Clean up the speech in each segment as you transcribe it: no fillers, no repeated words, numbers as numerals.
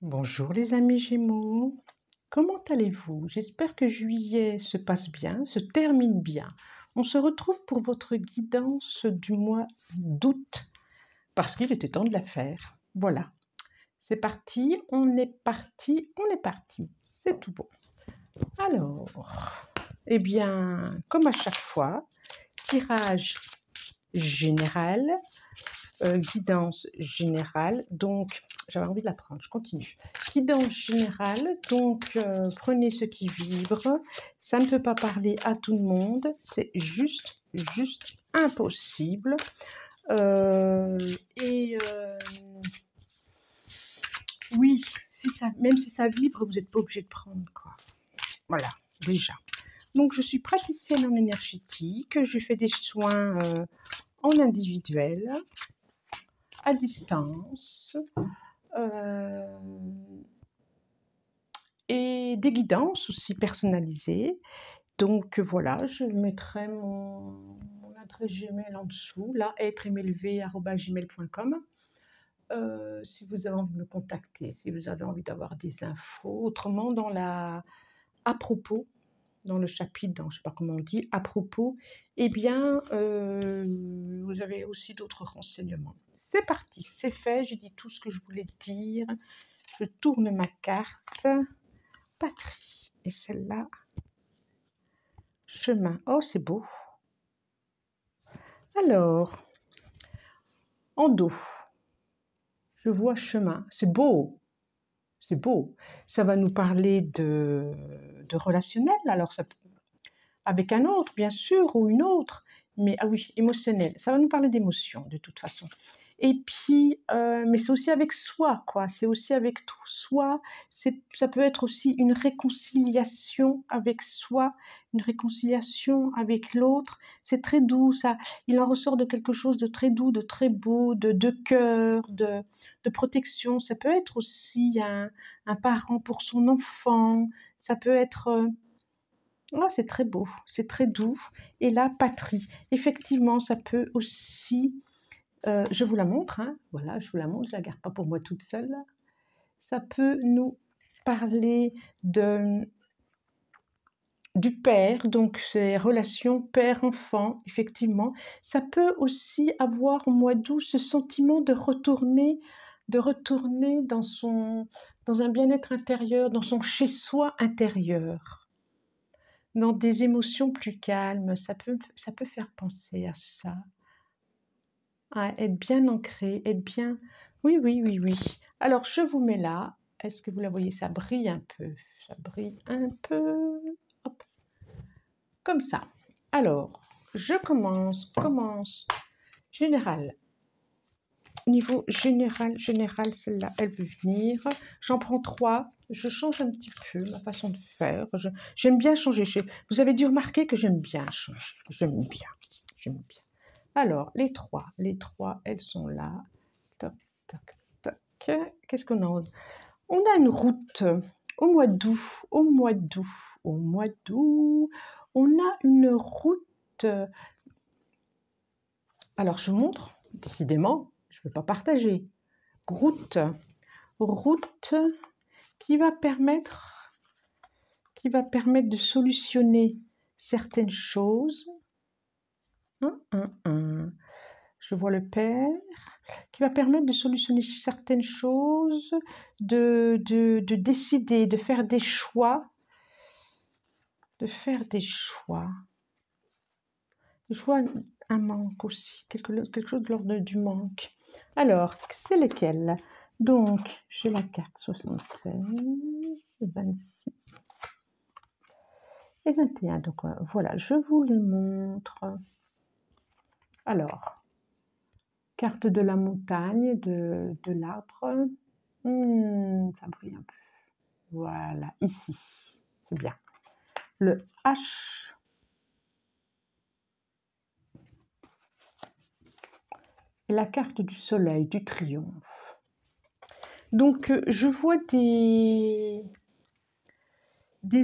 Bonjour les amis Gémeaux, comment allez-vous? J'espère que juillet se passe bien, se termine bien. On se retrouve pour votre guidance du mois d'août, parce qu'il était temps de la faire. Voilà, c'est parti, on est parti, on est parti. C'est tout bon. Alors, eh bien, comme à chaque fois, tirage général, guidance générale, donc j'avais envie de la prendre, je continue. Guidance générale, donc prenez ce qui vibre, ça ne peut pas parler à tout le monde, c'est juste impossible. Oui, même si ça vibre, vous n'êtes pas obligé de prendre, quoi. Voilà, déjà. Donc je suis praticienne en énergétique, je fais des soins en individuel, à distance, et des guidances aussi personnalisées. Donc voilà, je mettrai mon adresse Gmail en dessous, là, être-élevé@gmail.com. Si vous avez envie de me contacter, si vous avez envie d'avoir des infos. Autrement, à propos, dans le chapitre, je ne sais pas comment on dit, à propos, eh bien, vous avez aussi d'autres renseignements. C'est parti, c'est fait, j'ai dit tout ce que je voulais dire. Je tourne ma carte. Patrie. Et celle-là, chemin. Oh, c'est beau. Alors, en dos, je vois chemin. C'est beau. C'est beau. Ça va nous parler de relationnel. Alors, ça, avec un autre, bien sûr, ou une autre. Mais, ah oui, émotionnel. Ça va nous parler d'émotion, de toute façon. Et puis, mais c'est aussi avec soi, quoi. C'est aussi avec tout soi. Ça peut être aussi une réconciliation avec soi, une réconciliation avec l'autre. C'est très doux, ça. Il en ressort de quelque chose de très doux, de très beau, de cœur, de protection. Ça peut être aussi un parent pour son enfant. Ça peut être... Oh, c'est très beau, c'est très doux. Et la patrie, effectivement, ça peut aussi... je vous la montre, hein. Voilà, je vous la montre, je ne la garde pas pour moi toute seule. Ça peut nous parler du père, donc ces relations père-enfant, effectivement. Ça peut aussi avoir au mois d'août ce sentiment de retourner dans un bien-être intérieur, dans son chez-soi intérieur, dans des émotions plus calmes. Ça peut faire penser à ça. À être bien ancré, être bien... Oui, oui, oui, oui. Alors, je vous mets là. Est-ce que vous la voyez? Ça brille un peu. Ça brille un peu. Hop. Comme ça. Alors, je commence. Général. Niveau général, celle-là, elle veut venir. J'en prends 3. Je change un petit peu ma façon de faire. J'aime bien changer. Vous avez dû remarquer que j'aime bien changer. J'aime bien. Alors, les trois, elles sont là. Toc, toc, toc. Qu'est-ce qu'on a? On a une route au mois d'août. On a une route. Alors, je vous montre. Décidément, je ne veux pas partager. Route qui va permettre de solutionner certaines choses. Je vois le père qui va permettre de solutionner certaines choses, de décider, de faire des choix. Je vois un manque aussi, quelque chose de l'ordre du manque. Alors, c'est lequel? Donc, j'ai la carte 76, 26 et 21. Donc, voilà, je vous les montre. Alors, carte de la montagne, de l'arbre. Ça brille un peu. Voilà, ici. C'est bien. Le H. Et la carte du soleil, du triomphe. Donc, je vois des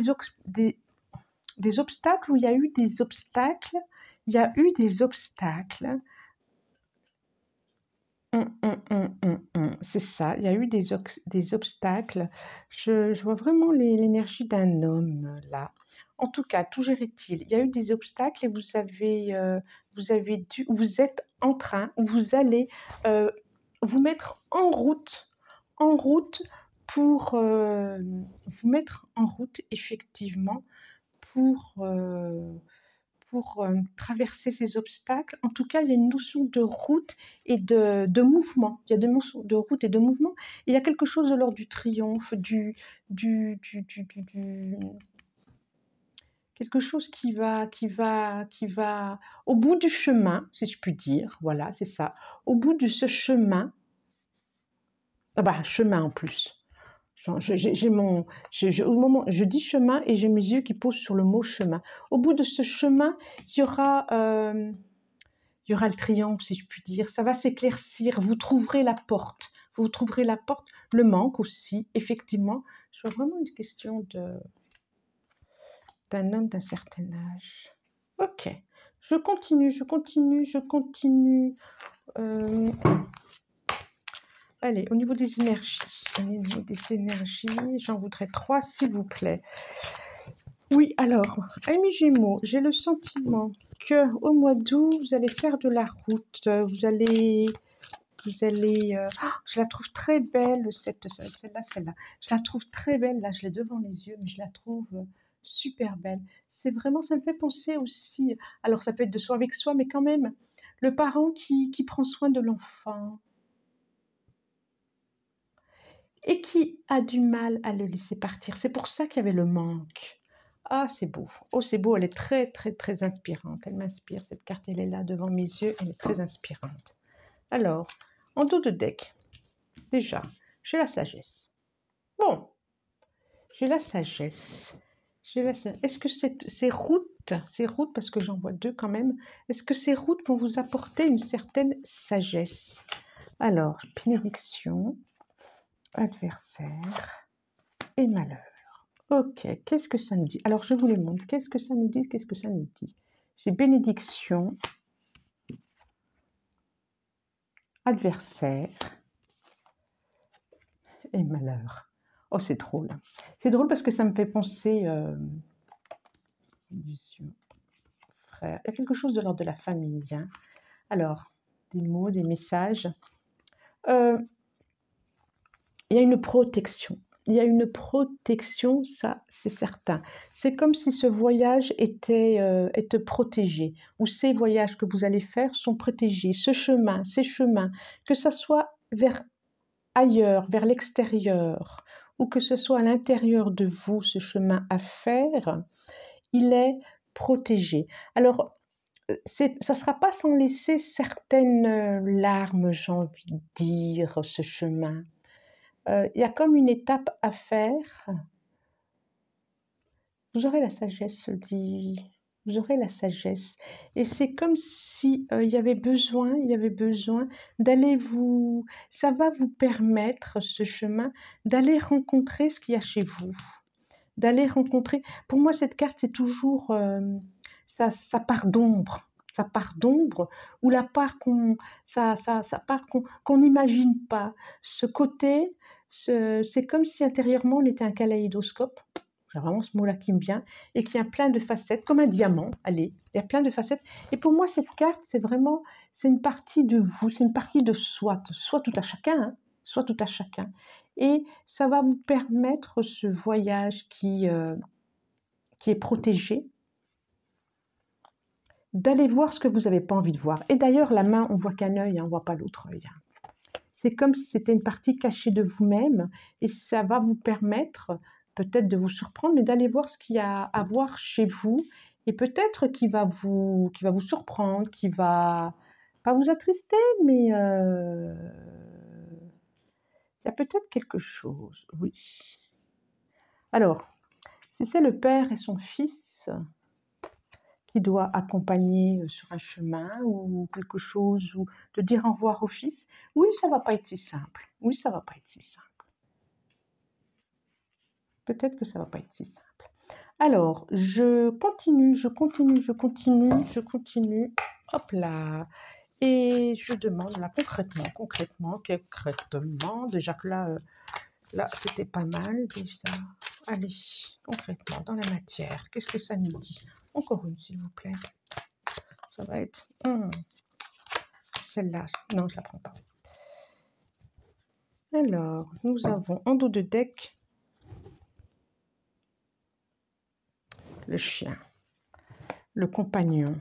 obstacles où il y a eu des obstacles. c'est ça, il y a eu des obstacles. Je vois vraiment l'énergie d'un homme là. En tout cas, tout gérait-il. Il y a eu des obstacles et vous avez dû, vous êtes en train, vous allez vous mettre en route pour vous mettre en route effectivement pour, euh, pour traverser ces obstacles. En tout cas, il y a une notion de route et de mouvement. Il y a des notions de route et de mouvement. Il y a quelque chose de l'ordre du triomphe, quelque chose qui va au bout du chemin, si je puis dire. Voilà, c'est ça. Au bout de ce chemin, ah bah, chemin en plus. J'ai mon, au moment, je dis chemin et j'ai mes yeux qui posent sur le mot chemin. Au bout de ce chemin, il y aura le triomphe, si je puis dire. Ça va s'éclaircir. Vous trouverez la porte. Vous trouverez la porte. Le manque aussi, effectivement. Je vois vraiment une question d'un homme d'un certain âge. Ok. Je continue, je continue, je continue. Allez, au niveau des énergies. Au niveau des énergies, j'en voudrais 3, s'il vous plaît. Oui, alors, amis Gémeaux, j'ai le sentiment que au mois d'août, vous allez faire de la route. Vous allez, je la trouve très belle, celle-là. Je la trouve très belle. Là, je l'ai devant les yeux, mais je la trouve super belle. C'est vraiment, ça me fait penser aussi. Alors, ça peut être de soi avec soi, mais quand même, le parent qui prend soin de l'enfant et qui a du mal à le laisser partir. C'est pour ça qu'il y avait le manque. Ah, c'est beau. Oh, c'est beau. Elle est très, très, très inspirante. Elle m'inspire. Cette carte, elle est là devant mes yeux. Elle est très inspirante. Alors, en dos de deck, déjà, j'ai la sagesse. Bon, j'ai la sagesse. Est-ce que ces routes, parce que j'en vois 2 quand même, est-ce que ces routes vont vous apporter une certaine sagesse? Alors, bénédiction, adversaire et malheur. Ok, qu'est-ce que ça nous dit? Alors, je vous le montre. Qu'est-ce que ça nous dit? Qu'est-ce que ça nous dit? J'ai bénédiction, adversaire et malheur. Oh, c'est drôle. C'est drôle parce que ça me fait penser... frère. Il y a quelque chose de l'ordre de la famille. Hein. Alors, des mots, des messages. Il y a une protection. Il y a une protection, ça c'est certain. C'est comme si ce voyage était protégé, ou ces voyages que vous allez faire sont protégés. Ces chemins, que ce soit vers ailleurs, vers l'extérieur, ou que ce soit à l'intérieur de vous, ce chemin à faire, il est protégé. Alors, ça ne sera pas sans laisser certaines larmes, j'ai envie de dire, ce chemin. Il y a comme une étape à faire. Vous aurez la sagesse, dit. Vous aurez la sagesse. Et c'est comme si il y avait besoin d'aller vous... Ça va vous permettre, ce chemin, d'aller rencontrer ce qu'il y a chez vous. D'aller rencontrer... Pour moi, cette carte, c'est toujours sa part d'ombre. Sa part d'ombre, ou la part sa part qu'on n'imagine pas. Ce côté, c'est comme si intérieurement, on était un kaléidoscope. J'ai vraiment ce mot-là qui me vient, et qui a plein de facettes, comme un diamant, allez, il y a plein de facettes. Et pour moi, cette carte, c'est une partie de vous, c'est une partie de soi tout à chacun, hein, soit tout à chacun. Et ça va vous permettre ce voyage qui est protégé, d'aller voir ce que vous n'avez pas envie de voir. Et d'ailleurs, la main, on voit qu'un œil, hein, on ne voit pas l'autre œil. Hein. C'est comme si c'était une partie cachée de vous-même, et ça va vous permettre peut-être de vous surprendre, mais d'aller voir ce qu'il y a à voir chez vous, et peut-être qui va vous surprendre, qui va pas vous attrister, mais il y a peut-être quelque chose, oui. Alors, si c'est le père et son fils qui doit accompagner sur un chemin ou quelque chose, ou de dire au revoir au fils, oui, ça va pas être si simple. Oui, ça va pas être si simple. Peut-être que ça va pas être si simple. Alors, je continue. Hop là. Et je demande là concrètement, déjà que là c'était pas mal déjà. Allez, concrètement, dans la matière, qu'est-ce que ça nous dit? Encore une, s'il vous plaît. Ça va être celle-là. Non, je la prends pas. Alors, nous avons en dos de deck le chien, le compagnon.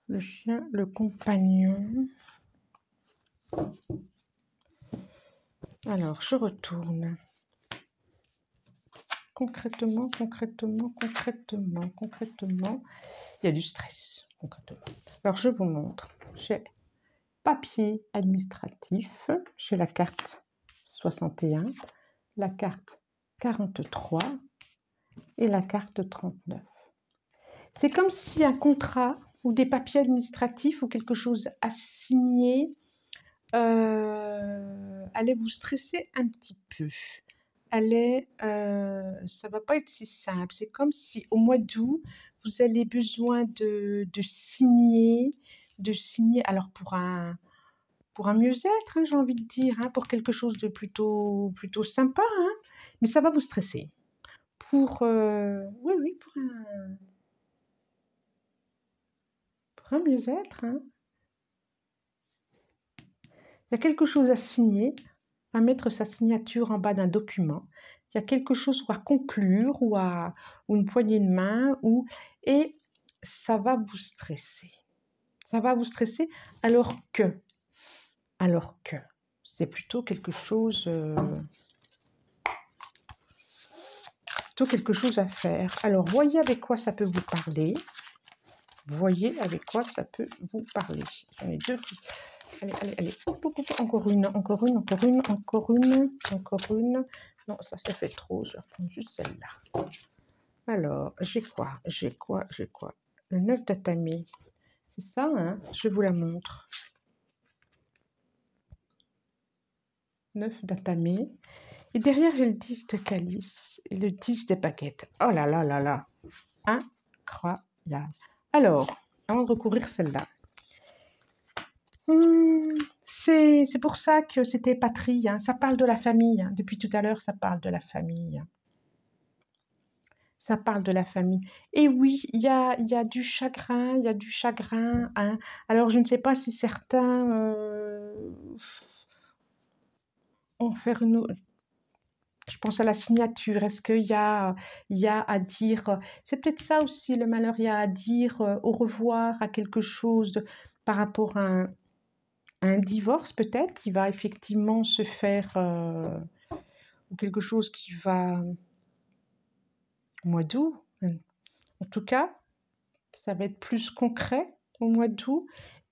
Le chien, le compagnon. Alors, je retourne. Concrètement, il y a du stress, concrètement. Alors, je vous montre. J'ai papier administratif, j'ai la carte 61, la carte 43 et la carte 39. C'est comme si un contrat ou des papiers administratifs ou quelque chose à signer allait vous stresser un petit peu. Ça ne va pas être si simple. C'est comme si au mois d'août, vous avez besoin de signer, alors pour un mieux-être, hein, j'ai envie de dire, hein, pour quelque chose de plutôt sympa, hein, mais ça va vous stresser. Oui, pour un mieux-être, hein. Il y a quelque chose à signer, à mettre sa signature en bas d'un document. Il y a quelque chose à conclure ou une poignée de main et ça va vous stresser. Ça va vous stresser alors que c'est plutôt quelque chose à faire. Alors, voyez avec quoi ça peut vous parler. Voyez avec quoi ça peut vous parler. J'en ai deux qui... Allez. Encore une. Non, ça fait trop. Je vais reprendre juste celle-là. Alors, j'ai quoi? Le 9 tatami. C'est ça, hein? Je vous la montre. 9 tatami. Et derrière, j'ai le 10 de calice et le 10 des baguettes. Oh là là là là. Incroyable. Alors, avant de recouvrir celle-là. C'est pour ça que c'était patrie. Hein. Ça parle de la famille. Hein. Depuis tout à l'heure, ça parle de la famille. Ça parle de la famille. Et oui, il y a du chagrin. Il y a du chagrin. Hein. Alors, je ne sais pas si certains ont fait une... Je pense à la signature. Est-ce qu'il y a à dire... C'est peut-être ça aussi, le malheur. Il y a à dire au revoir à quelque chose par rapport à un divorce peut-être qui va effectivement se faire... ou quelque chose qui va... au mois d'août. En tout cas, ça va être plus concret au mois d'août.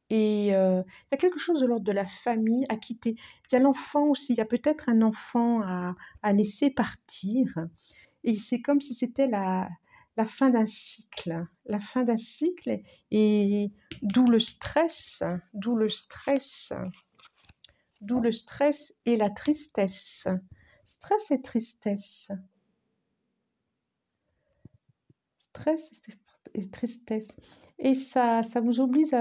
Et il y a quelque chose de l'ordre de la famille à quitter. Il y a l'enfant aussi, il y a peut-être un enfant à laisser partir. Et c'est comme si c'était la fin d'un cycle. La fin d'un cycle et d'où le stress et la tristesse. Stress et tristesse. Stress et tristesse. Et ça vous oblige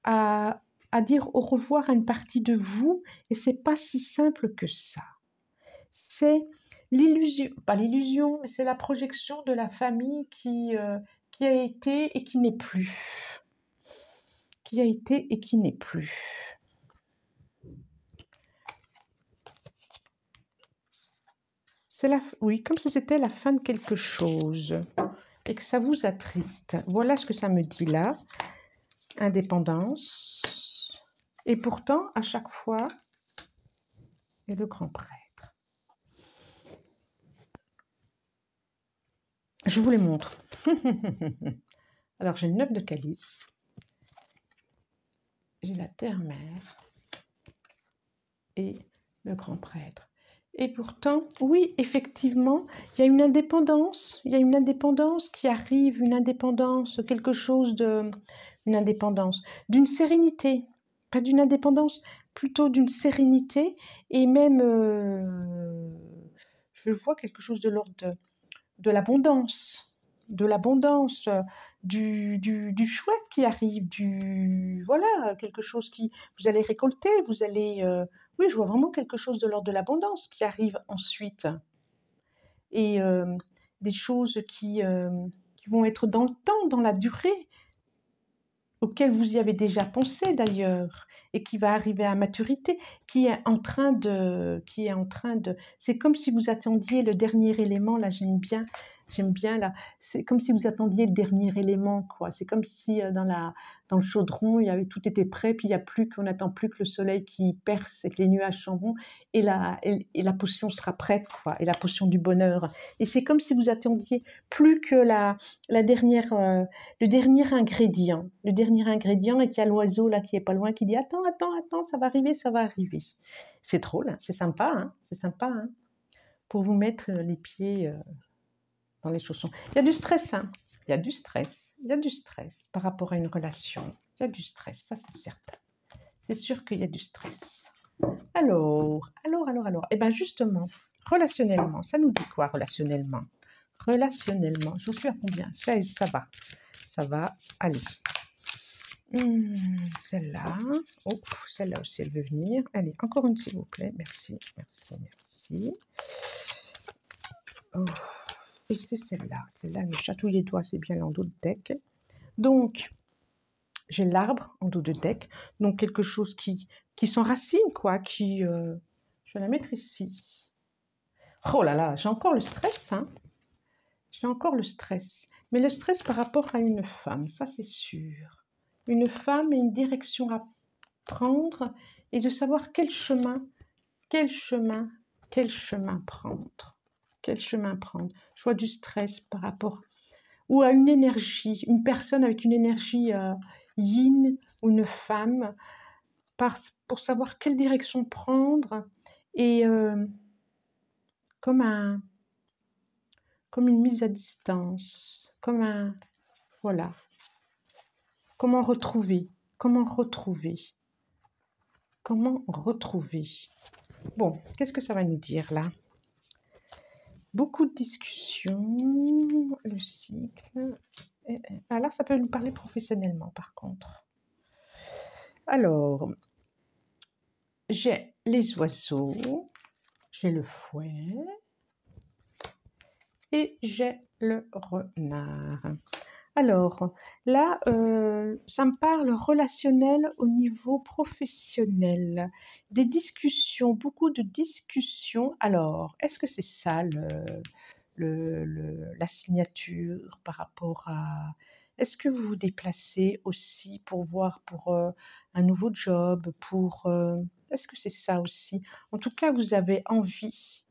à dire au revoir à une partie de vous. Et c'est pas si simple que ça. C'est l'illusion, pas l'illusion, mais c'est la projection de la famille qui a été et qui n'est plus. Qui a été et qui n'est plus. Oui, comme si c'était la fin de quelque chose et que ça vous attriste. Voilà ce que ça me dit là. Indépendance. Et pourtant, à chaque fois, il y a le grand prêtre. Je vous les montre. Alors, j'ai le 9 de calice. J'ai la terre-mère. Et le grand prêtre. Et pourtant, oui, effectivement, il y a une indépendance. Il y a une indépendance qui arrive, une indépendance, quelque chose de... Une indépendance, d'une sérénité. Pas d'une indépendance, plutôt d'une sérénité. Et même, je vois quelque chose de l'ordre de l'abondance. de l'abondance, du chouette qui arrive, voilà, quelque chose qui, vous allez récolter, vous allez, oui, je vois vraiment quelque chose de l'ordre de l'abondance qui arrive ensuite. Et des choses qui vont être dans le temps, dans la durée, auquel vous y avez déjà pensé d'ailleurs, et qui va arriver à maturité, qui est en train de, c'est comme si vous attendiez le dernier élément, là j'aime bien là, c'est comme si vous attendiez le dernier élément, quoi. C'est comme si dans le chaudron, tout était prêt, puis on n'attend plus que le soleil qui perce et que les nuages s'en vont, et la potion sera prête, quoi, et la potion du bonheur. Et c'est comme si vous attendiez plus que la dernière, le dernier ingrédient, et qu'il y a l'oiseau là qui est pas loin qui dit attends, ça va arriver, ça va arriver. C'est drôle, hein, c'est sympa, hein, pour vous mettre les pieds dans les chaussons. Il y a du stress, hein, il y a du stress par rapport à une relation. Il y a du stress, ça c'est certain. C'est sûr qu'il y a du stress. Alors. Eh bien justement, relationnellement, ça nous dit quoi relationnellement? Relationnellement, je suis à combien? 16, ça va. Ça va, allez. Celle-là. Oh, celle-là aussi, elle veut venir. Allez, encore une, s'il vous plaît. Merci. Oh. Et c'est celle-là. Celle-là, elle me chatouille les doigts, c'est bien en dos de deck. Donc, j'ai l'arbre en dos de deck. Donc, quelque chose qui s'enracine, quoi. Je vais la mettre ici. Oh là là, j'ai encore le stress, hein. J'ai encore le stress. Mais le stress par rapport à une femme, ça c'est sûr. Une femme et une direction à prendre et de savoir quel chemin prendre. Quel chemin prendre. Je vois du stress par rapport ou à une énergie, une personne avec une énergie yin ou une femme pour savoir quelle direction prendre et comme une mise à distance, voilà. Comment retrouver? Bon, qu'est-ce que ça va nous dire là? Beaucoup de discussions, le cycle. Là, ça peut nous parler professionnellement par contre. Alors, j'ai les oiseaux, j'ai le fouet et j'ai le renard. Alors, là, ça me parle relationnel au niveau professionnel. Des discussions, beaucoup de discussions. Alors, est-ce que c'est ça la signature par rapport à... Est-ce que vous vous déplacez aussi pour voir pour un nouveau job, Est-ce que c'est ça aussi? En tout cas, vous avez envie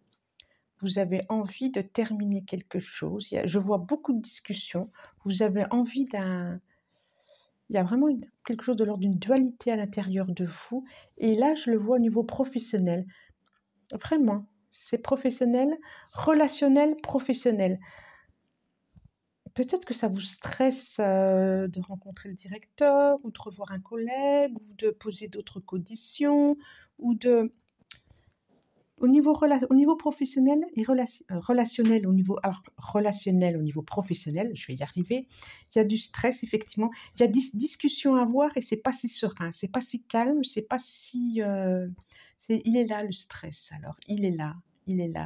de terminer quelque chose. Je vois beaucoup de discussions. Vous avez envie il y a vraiment quelque chose de l'ordre d'une dualité à l'intérieur de vous. Et là, je le vois au niveau professionnel. Vraiment, c'est professionnel, relationnel, professionnel. Peut-être que ça vous stresse de rencontrer le directeur, ou de revoir un collègue, ou de poser d'autres conditions, ou de... Au niveau professionnel et relationnel, relationnel au niveau professionnel, je vais y arriver, il y a du stress, effectivement. Il y a des discussions à avoir et c'est pas si serein, c'est pas si calme, c'est pas si... il est là le stress, alors. Il est là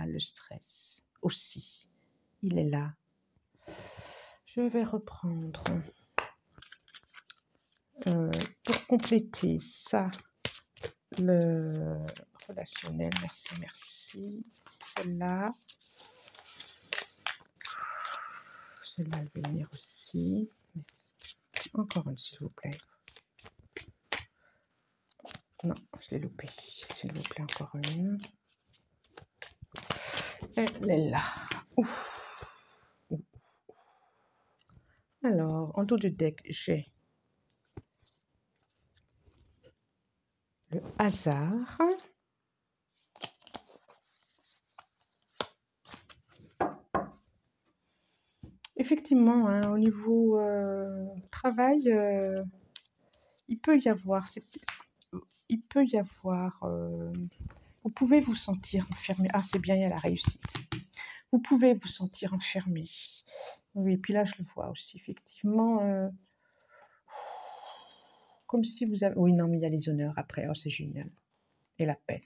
le stress aussi. Il est là. Je vais reprendre pour compléter ça, le relationnel, merci. Celle-là, elle va venir aussi. Encore une, s'il vous plaît. Non, je l'ai loupé. S'il vous plaît, encore une. Elle est là. Ouf. Alors, en dos de deck, j'ai le hasard. Effectivement, hein, au niveau travail, il peut y avoir, vous pouvez vous sentir enfermé. Ah, c'est bien, il y a la réussite. Vous pouvez vous sentir enfermé. Oui, puis là, je le vois aussi, effectivement, comme si vous avez... Oui, non, mais il y a les honneurs après, oh, c'est génial. Et la paix.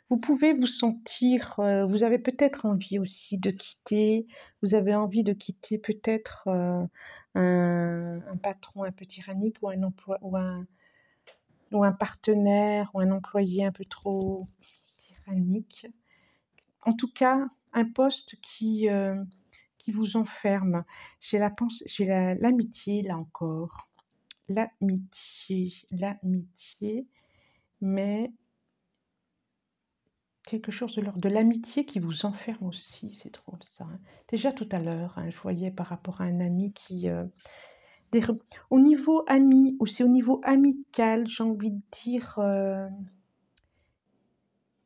Vous pouvez vous sentir, vous avez peut-être envie aussi de quitter, vous avez envie de quitter peut-être un patron un peu tyrannique ou un emploi ou un partenaire ou un employé un peu trop tyrannique. En tout cas, un poste qui vous enferme. J'ai l'amitié, là encore. L'amitié, mais quelque chose de l'ordre de l'amitié qui vous enferme aussi, c'est drôle ça, hein. Déjà tout à l'heure, hein, je voyais par rapport à un ami qui... au niveau ami, ou c'est au niveau amical, j'ai envie de dire,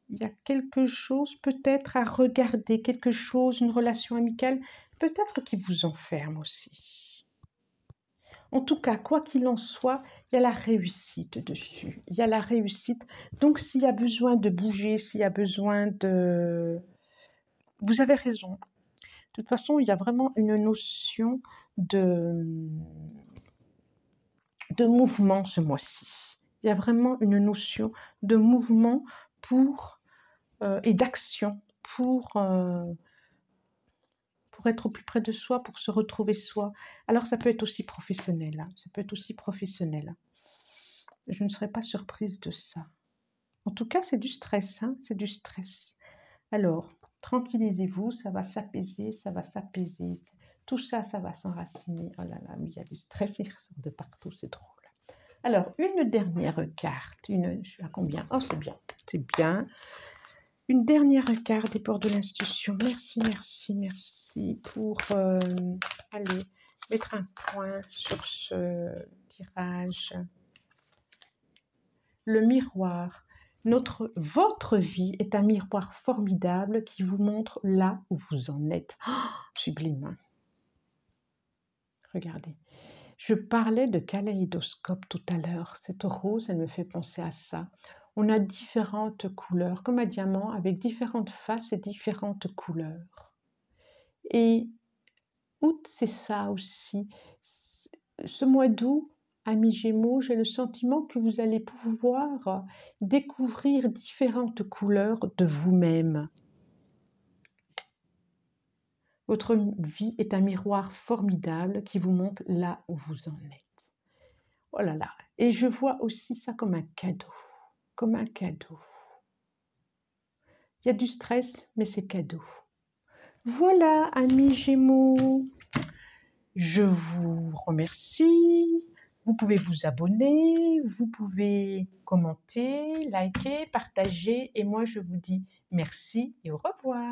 il y a quelque chose peut-être à regarder, quelque chose, une relation amicale, peut-être qui vous enferme aussi. En tout cas, quoi qu'il en soit, il y a la réussite dessus. Il y a la réussite. Donc, s'il y a besoin de bouger, s'il y a besoin de... Vous avez raison. De toute façon, il y a vraiment une notion de mouvement ce mois-ci. Il y a vraiment une notion de mouvement et d'action pour être au plus près de soi, pour se retrouver soi. Alors, ça peut être aussi professionnel. Hein. Ça peut être aussi professionnel. Je ne serais pas surprise de ça. En tout cas, c'est du stress. Hein, c'est du stress. Alors, tranquillisez-vous, ça va s'apaiser, ça va s'apaiser. Tout ça, ça va s'enraciner. Oh là là, mais il y a du stress, il ressort de partout, c'est drôle. Alors, une dernière carte. Je suis à combien? Oh, c'est bien, c'est bien. Une dernière carte des ports de l'institution. Merci, merci, merci pour aller mettre un point sur ce tirage. Le miroir. Votre vie est un miroir formidable qui vous montre là où vous en êtes. Oh, sublime. Regardez. Je parlais de kaléidoscope tout à l'heure. Cette rose, elle me fait penser à ça. On a différentes couleurs, comme un diamant, avec différentes faces et différentes couleurs. Et août, c'est ça aussi. Ce mois d'août, amis Gémeaux, j'ai le sentiment que vous allez pouvoir découvrir différentes couleurs de vous-même. Votre vie est un miroir formidable qui vous montre là où vous en êtes. Oh là là. Et je vois aussi ça comme un cadeau. Comme un cadeau. Il y a du stress, mais c'est cadeau. Voilà, amis Gémeaux. Je vous remercie. Vous pouvez vous abonner, vous pouvez commenter, liker, partager. Et moi, je vous dis merci et au revoir.